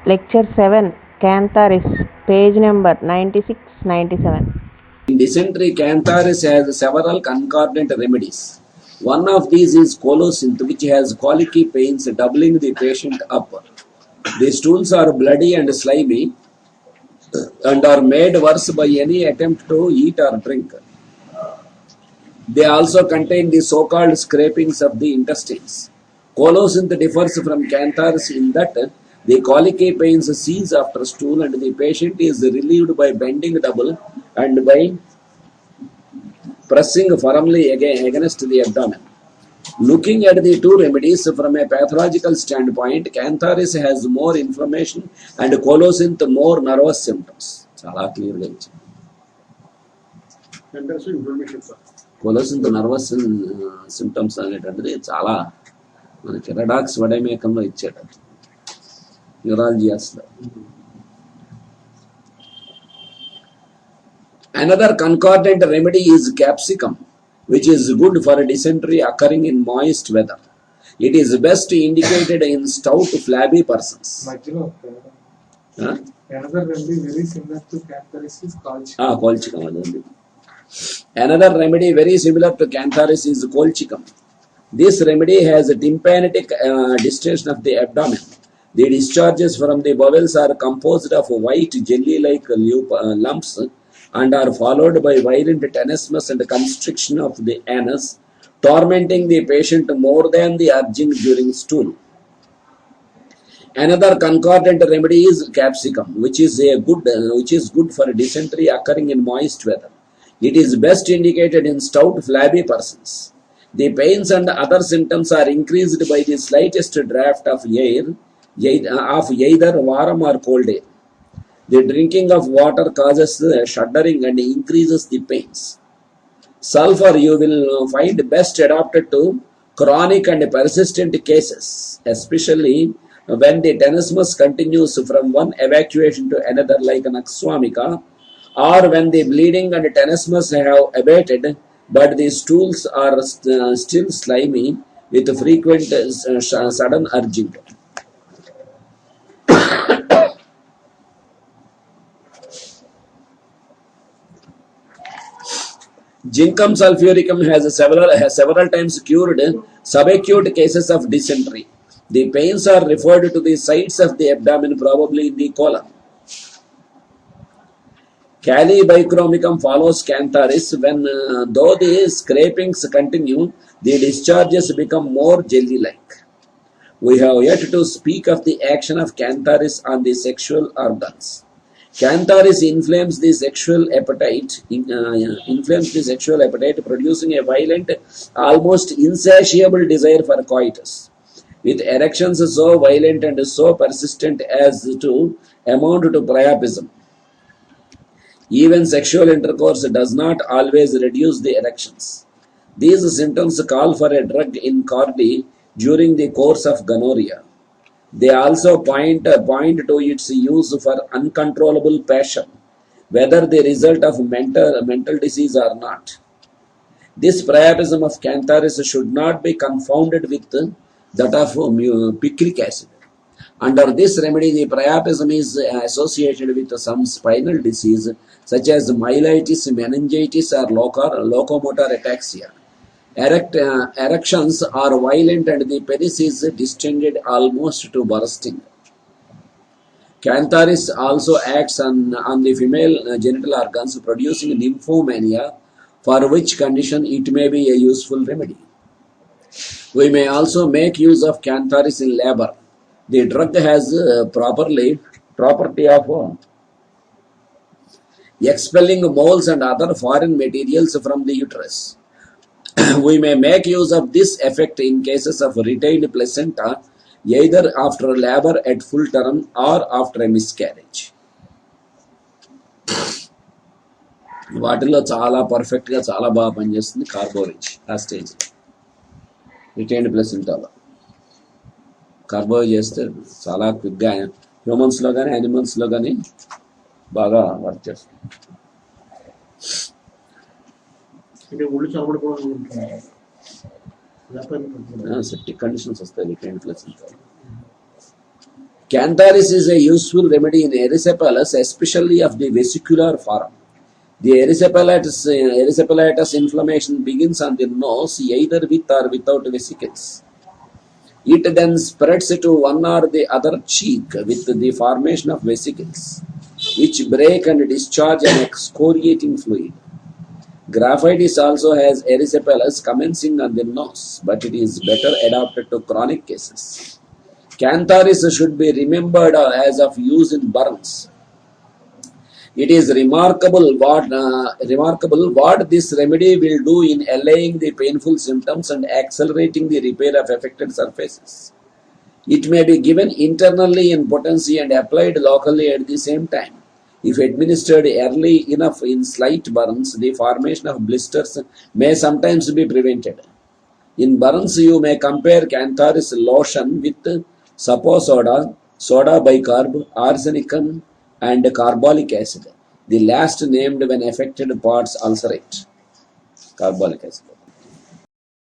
Lecture 7, Cantharis, page number 96-97. In dysentery, Cantharis has several concordant remedies. One of these is colocynth, which has colicky pains doubling the patient up. The stools are bloody and slimy and are made worse by any attempt to eat or drink. They also contain the so-called scrapings of the intestines. Colocynth differs from Cantharis in that the colicky pains cease after stool and the patient is relieved by bending double and by pressing firmly against the abdomen. Looking at the two remedies from a pathological standpoint, Cantharis has more inflammation and colocynth more nervous symptoms. చాలా క్లియర్గా ఇచ్చింది. కొలోసింత్ nervous symptoms అనేటువంటిది చాలా మనకి redox వడైమేకంలో ఇచ్చాడు న్యూరాలజియాస్లో. Another concordant remedy is capsicum, which is good for dysentery occurring in moist weather. It is best indicated in stout, flabby persons. Another remedy very similar to Cantharis is colchicum. Colchicum. Another remedy very similar to Cantharis is colchicum. This remedy has a tympanic distension of the abdomen. The discharges from the bowels are composed of white jelly-like lumps and are followed by violent tenesmus and constriction of the anus, tormenting the patient more than the urging during stool. Another concordant remedy is capsicum, which is good for dysentery occurring in moist weather. It is best indicated in stout, flabby persons. The pains and other symptoms are increased by the slightest draft of air of either warm or cold air. The drinking of water causes shuddering and increases the pains. Sulfur you will find best adapted to chronic and persistent cases, especially when the tenesmus continues from one evacuation to another like an axwamica, or when the bleeding and tenesmus have abated but the stools are still slimy with frequent sudden urging. Ginkgum sulphuricum has several times cured subacute cases of dysentery. The pains are referred to the sides of the abdomen, probably in the colon. Calibichromicum follows Cantharis when, though the scrapings continue, the discharges become more jelly-like. We have yet to speak of the action of Cantharis on the sexual organs. Cantharis inflames the sexual appetite, producing a violent, almost insatiable desire for coitus, with erections so violent and so persistent as to amount to priapism. Even sexual intercourse does not always reduce the erections. These symptoms call for a drug in Cordy during the course of gonorrhea. They also point to its use for uncontrollable passion, whether the result of mental disease or not. This priapism of Cantharis should not be confounded with that of picric acid. Under this remedy, the priapism is associated with some spinal disease such as myelitis, meningitis, or locomotor ataxia. Erections are violent and the penis is distended almost to bursting. Cantharis also acts on the female genital organs, producing nymphomania, for which condition it may be a useful remedy. We may also make use of Cantharis in labor. The drug has property of expelling moles and other foreign materials from the uterus. We may make use of this effect in cases of retained placenta, either after labor at full term or after a miscarriage. వాటిలో చాలా పర్ఫెక్ట్గా చాలా బాగా పనిచేస్తుంది కార్బోరిచ్ ఆ stage retained ప్లసెంటాలో కార్బోరిచ్ చేస్తే చాలా క్విక్గా హ్యూమన్స్లో కానీ యానిమల్స్లో కానీ బాగా వర్క్ చేస్తుంది. సెప్టిక్ కండిషన్స్ వస్తాయి retained ప్లసెంటాలో. Cantharis is a useful remedy in erysipelas, especially of the vesicular form. The erysipelatous inflammation begins on the nose either with or without vesicles. It then spreads to one or the other cheek with the formation of vesicles, which break and discharge an excoriating fluid. Graphitis also has erysipelas commencing on the nose, but it is better adapted to chronic cases. Cantharis should be remembered as of use in burns. It is remarkable what this remedy will do in allaying the painful symptoms and accelerating the repair of affected surfaces. It may be given internally in potency and applied locally at the same time. If administered early enough in slight burns, the formation of blisters may sometimes be prevented. In burns, you may compare Cantharis lotion with saposoda, soda bicarb, arsenicum, and carbolic acid. The last named when affected parts ulcerate. Carbolic acid.